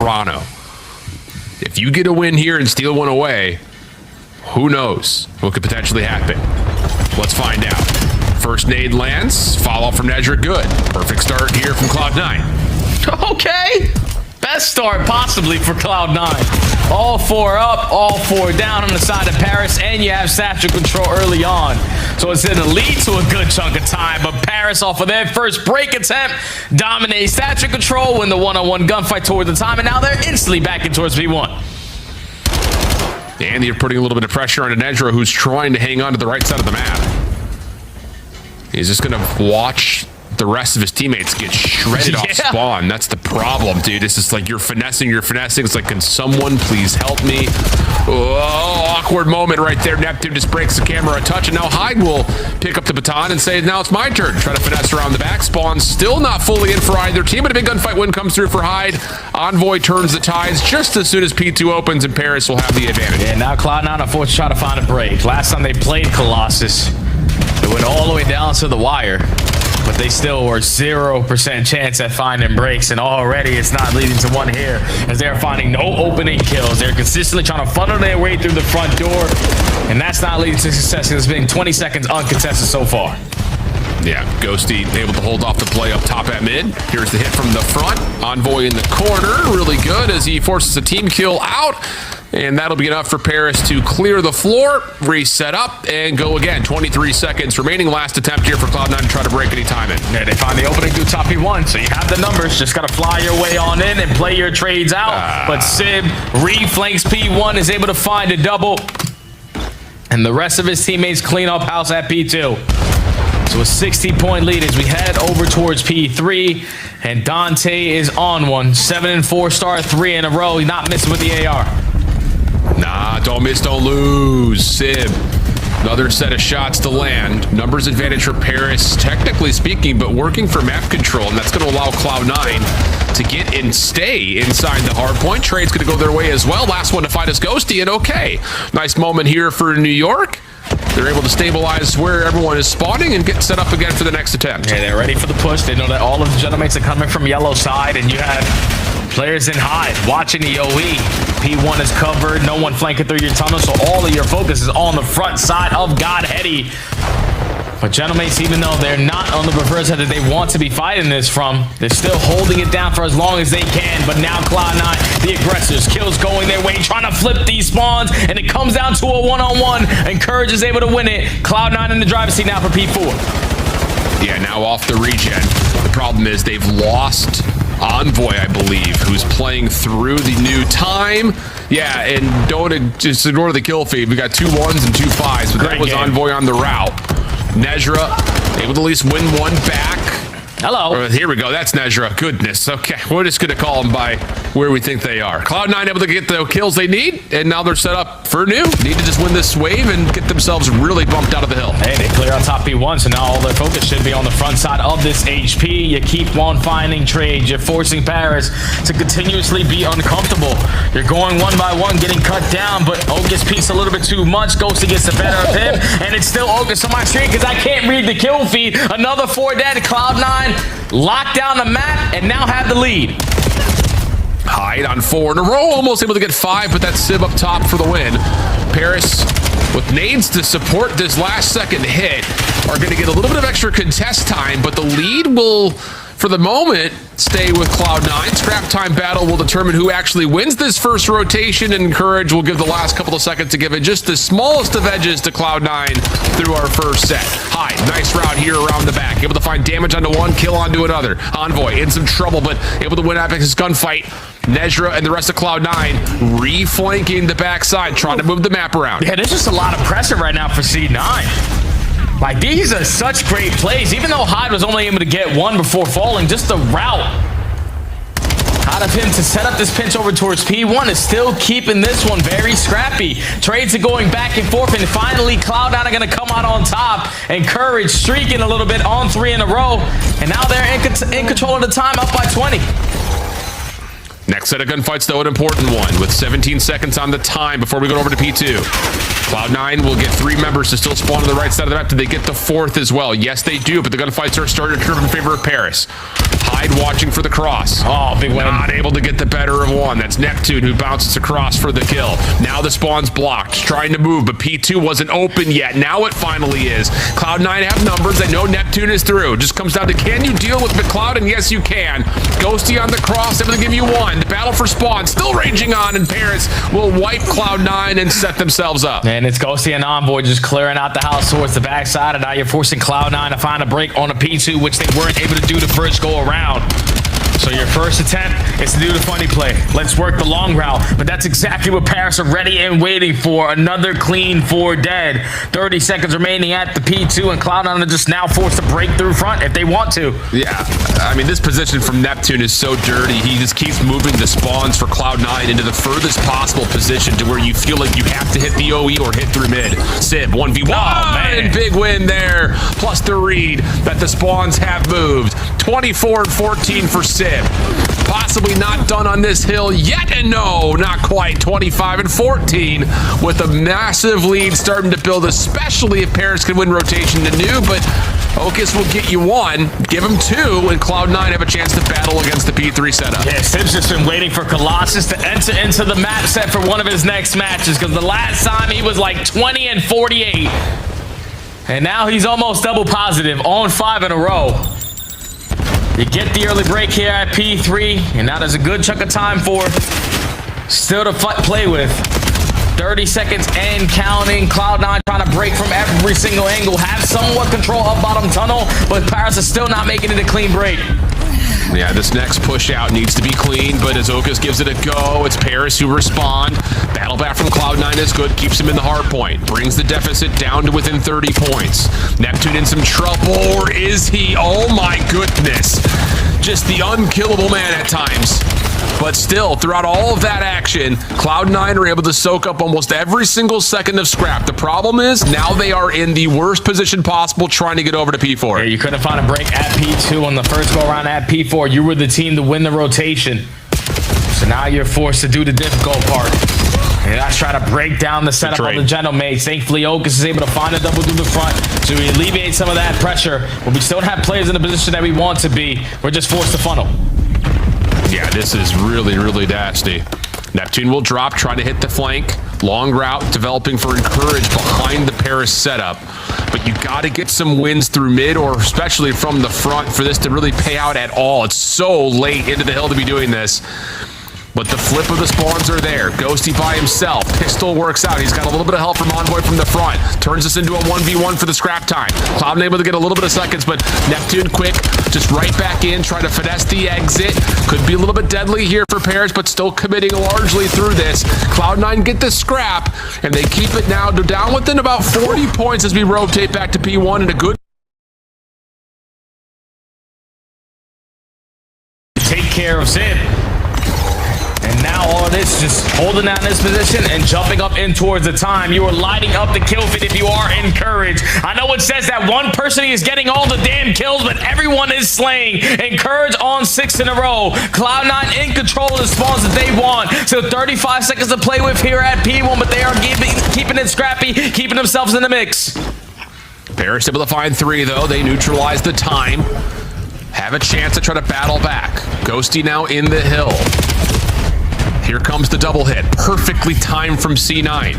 Toronto. If you get a win here and steal one away, who knows what could potentially happen? Let's find out. First nade lands, follow-up from Nedra, good. Perfect start here from Cloud9. Okay. Best start possibly for Cloud9. All 4 up, all 4 down on the side of Paris, and you have satchel control early on. So it's in the lead to a good chunk of time, but Paris off of their first break attempt dominates satchel control, win the one-on-one gunfight toward the time, and now they're instantly back in towards V1. And you're putting a little bit of pressure on Nedra, who's trying to hang on to the right side of the map. He's just going to watch the rest of his teammates get shredded off spawn. That's the problem, dude. It's just like you're finessing. It's like, can someone please help me? Oh, awkward moment right there. Neptune just breaks the camera a touch, and now Hyde will pick up the baton and say, now it's my turn. Try to finesse around the back. Spawn still not fully in for either team, but a big gunfight win comes through for Hyde. Envoy turns the tides just as soon as P2 opens, and Paris will have the advantage. Yeah, now Cloud9 are forced to try to find a break. Last time they played Colossus, it went all the way down to the wire, but they still were 0% chance at finding breaks, and already it's not leading to one here as they're finding no opening kills. They're consistently trying to funnel their way through the front door, and that's not leading to success. It's been 20 seconds uncontested so far. Yeah, Ghosty able to hold off the play up top at mid. Here's the hit from the front. Envoy in the corner, really good as he forces a team kill out. And that'll be enough for Paris to clear the floor, reset up, and go again. 23 seconds remaining. Last attempt here for Cloud9 to try to break any time in. Yeah, they find the opening through top P1, so you have the numbers. Just got to fly your way on in and play your trades out. But Sib reflanks P1, is able to find a double. And the rest of his teammates clean up house at P2. So a 60-point lead as we head over towards P3. And Dante is on one. 7 and 4 star, 3 in a row. He's not missing with the AR. Nah, don't miss, don't lose. Sib, another set of shots to land. Numbers advantage for Paris, technically speaking, but working for map control, and that's going to allow Cloud9 to get and stay inside the hardpoint. Trade's going to go their way as well. Last one to fight is Ghosty, and okay. Nice moment here for New York. They're able to stabilize where everyone is spawning and get set up again for the next attempt. Yeah, they're ready for the push. They know that all of the Gentlemates are coming from yellow side, and you have players in Hyde watching the OE. P1 is covered, no one flanking through your tunnel, so all of your focus is on the front side of Godheady. But Gentlemates, even though they're not on the preferred side that they want to be fighting this from, they're still holding it down for as long as they can. But now Cloud9, the aggressors, kills going their way, trying to flip these spawns, and it comes down to a one-on-one, and Courage is able to win it. Cloud9 in the driver's seat now for P4. Yeah, now off the regen. The problem is they've lost Envoy, I believe, who's playing through the new time. Yeah, and don't just ignore the kill feed. We got 2 1s and 2 5s, but that was Envoy on the route. Nedra able to at least win one back. Hello. Here we go. That's Nedra. Goodness. Okay, we're just going to call them by where we think they are. Cloud9 able to get the kills they need, and now they're set up for new. Need to just win this wave and get themselves really bumped out of the hill. Hey, they clear on top P1, so now all their focus should be on the front side of this HP. You keep on finding trades. You're forcing Paris to continuously be uncomfortable. You're going one by one, getting cut down, but Ogus peeks a little bit too much. Ghosty gets the better of him, and it's still Ogus on my screen because I can't read the kill feed. Another 4 dead. Cloud9 lock down the map and now have the lead. Hyde on 4 in a row, almost able to get 5, but that's Sib up top for the win. Paris, with nades to support this last second hit, are going to get a little bit of extra contest time, but the lead will, for the moment, stay with Cloud9. Scrap time battle will determine who actually wins this first rotation, and Courage will give the last couple of seconds to give it just the smallest of edges to Cloud9 through our first set. Hyde, nice route here around the back, able to find damage onto one, kill onto another. Envoy in some trouble, but able to win Apex's gunfight. Nedra and the rest of Cloud9 reflanking the backside, trying to move the map around. Yeah, there's just a lot of pressure right now for C9. Like, these are such great plays. Even though Hyde was only able to get one before falling, just the route out of him to set up this pinch over towards P1 is still keeping this one very scrappy. Trades are going back and forth, and finally Cloud9 are going to come out on top, and Courage streaking a little bit on 3 in a row, and now they're in control of the time, up by 20. Next set of gunfights, though, an important one, with 17 seconds on the time before we go over to P2. Cloud9 will get 3 members to still spawn on the right side of the map. Do they get the 4th as well? Yes, they do, but the gunfights are starting to turn in favor of Paris. Hyde watching for the cross. Oh, big win. Not able to get the better of one. That's Neptune who bounces across for the kill. Now the spawn's blocked. Trying to move, but P2 wasn't open yet. Now it finally is. Cloud9 have numbers. They know Neptune is through. Just comes down to, can you deal with McLeod? And yes, you can. Ghosty on the cross. Able to give you one. The battle for spawn still raging on, and Paris will wipe Cloud9 and set themselves up. And it's Ghosty and Envoy just clearing out the house towards the backside, and now you're forcing Cloud9 to find a break on a P2, which they weren't able to do the first go around. So your first attempt is to do the funny play. Let's work the long route. But that's exactly what Paris are ready and waiting for. Another clean 4 dead. 30 seconds remaining at the P2, and Cloud9 are just now forced to break through front if they want to. Yeah, I mean, this position from Neptune is so dirty. He just keeps moving the spawns for Cloud9 into the furthest possible position to where you feel like you have to hit the OE or hit through mid. Sib, 1v1, and big win there. Plus the read that the spawns have moved. 24 and 14 for Sib. Possibly not done on this hill yet, and no, not quite. 25 and 14 with a massive lead starting to build, especially if Paris can win rotation to new, but Ocus will get you one, give him 2, and Cloud9 have a chance to battle against the P3 setup. Yeah, Sib's just been waiting for Colossus to enter into the map set for one of his next matches, because the last time he was like 20 and 48. And now he's almost double positive on 5 in a row. You get the early break here at P3, and now there's a good chunk of time for still to play with. 30 seconds and counting. Cloud9 trying to break from every single angle, have somewhat control of bottom tunnel, but Paris is still not making it a clean break. Yeah, this next push out needs to be clean, but as Ocus gives it a go, it's Paris who respond. Battle back from Cloud9 is good, keeps him in the hard point, brings the deficit down to within 30 points. Neptune in some trouble, or is he? Oh my goodness. Just the unkillable man at times. But still, throughout all of that action, Cloud9 are able to soak up almost every single second of scrap. The problem is, now they are in the worst position possible trying to get over to P4. Yeah, you couldn't find a break at P2 on the first go around at P4. You were the team to win the rotation. So now you're forced to do the difficult part. And that's try to break down the setup of the Gentlemates. Thankfully, Ocus is able to find a double through the front to alleviate some of that pressure. But we still have players in the position that we want to be. We're just forced to funnel. Yeah, this is really, really nasty. Neptune will drop, trying to hit the flank. Long route developing for Encourage behind the Paris setup. But you got to get some wins through mid, or especially from the front, for this to really pay out at all. It's so late into the hill to be doing this. But the flip of the spawns are there. Ghosty by himself. Pistol works out. He's got a little bit of help from Envoy from the front. Turns this into a 1v1 for the scrap time. Cloud9 able to get a little bit of seconds, but Neptune quick, just right back in, try to finesse the exit. Could be a little bit deadly here for Paris, but still committing largely through this. Cloud9 get the scrap, and they keep it now down within about 40 points as we rotate back to P1 in a good take care of Sid. And now all of this just holding down this position and jumping up in towards the time. You are lighting up the kill feed if you are Encourage. I know it says that one person is getting all the damn kills, but everyone is slaying. Encourage on 6 in a row. Cloud9 in control of the spawns that they want. So 35 seconds to play with here at P1, but they are keeping it scrappy, keeping themselves in the mix. Paris able to find 3, though. They neutralize the time. Have a chance to try to battle back. Ghosty now in the hill. Here comes the double hit. Perfectly timed from C9.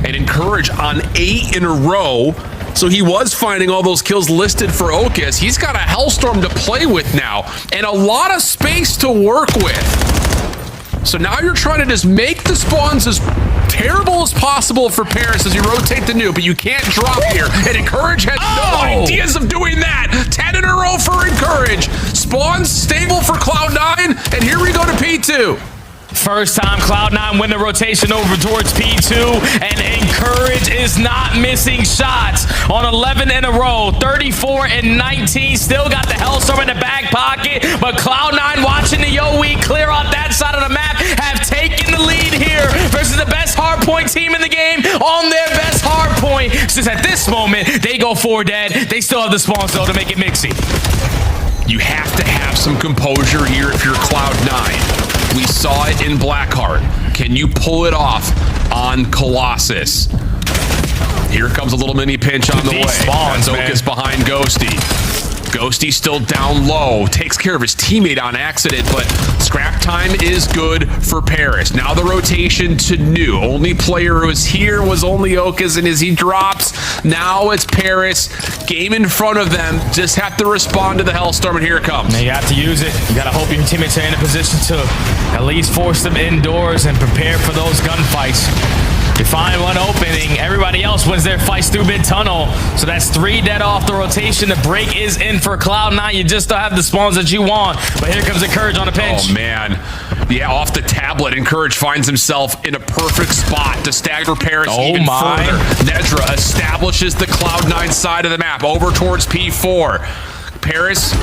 And Encourage on 8 in a row. So he was finding all those kills listed for Ocus. He's got a Hellstorm to play with now. And a lot of space to work with. So now you're trying to just make the spawns as terrible as possible for Paris as you rotate the new, but you can't drop here. And Encourage has no ideas of doing that. 10 in a row for Encourage. Spawns stable for Cloud9, and here we go to P2. First time Cloud9 win the rotation over towards P2, and Encourage is not missing shots on 11 in a row. 34 and 19, still got the Hellstorm in the back pocket, but Cloud9 watching the OE clear out that side of the map have taken the lead here versus the best hardpoint team in the game on their best hardpoint. Since at this moment, they go 4 dead. They still have the spawns though to make it mixy. You have to have some composure here if you're Cloud9. We saw it in Blackheart. Can you pull it off on Colossus? Here comes a little mini pinch on the way. Spawns, Ocus behind Ghosty. Ghosty still down low. Takes care of his teammate on accident, but scrap time is good for Paris. Now the rotation to New. Only player who was here was only Okas, and as he drops, now it's Paris. Game in front of them. Just have to respond to the Hellstorm, and here it comes. Now you have to use it. You got to hope your teammates are in a position to at least force them indoors and prepare for those gunfights. You find one opening, everybody else wins their fights through mid-tunnel. So that's 3 dead off the rotation. The break is in for Cloud9. You just don't have the spawns that you want. But here comes Encourage on a pinch. Oh, man. Yeah, off the tablet, Encourage finds himself in a perfect spot to stagger Paris even further. Nedra establishes the Cloud9 side of the map over towards P4. Paris,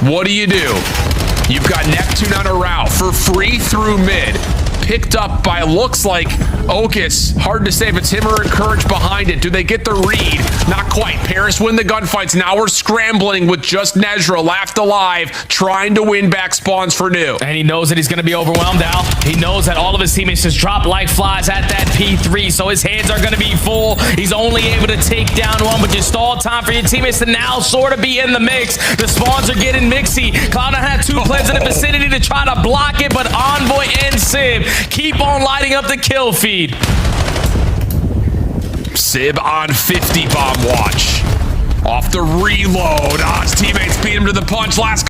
what do? You've got Neptune on a route for free through mid. Picked up by, looks like, Okas. Hard to say if it's him or Encourage behind it. Do they get the read? Not quite. Paris win the gunfights. Now we're scrambling with just Nezra left alive, trying to win back spawns for New. And he knows that he's going to be overwhelmed, Al. He knows that all of his teammates just drop like flies at that P3, so his hands are going to be full. He's only able to take down one, but just stall time for your teammates to now sort of be in the mix. The spawns are getting mixy. Cloud9 had 2 plays in the vicinity to try to block it, but Envoy and Sib keep on lighting up the kill feed. Sib on 50 bomb watch. Off the reload. His teammates beat him to the punch. Last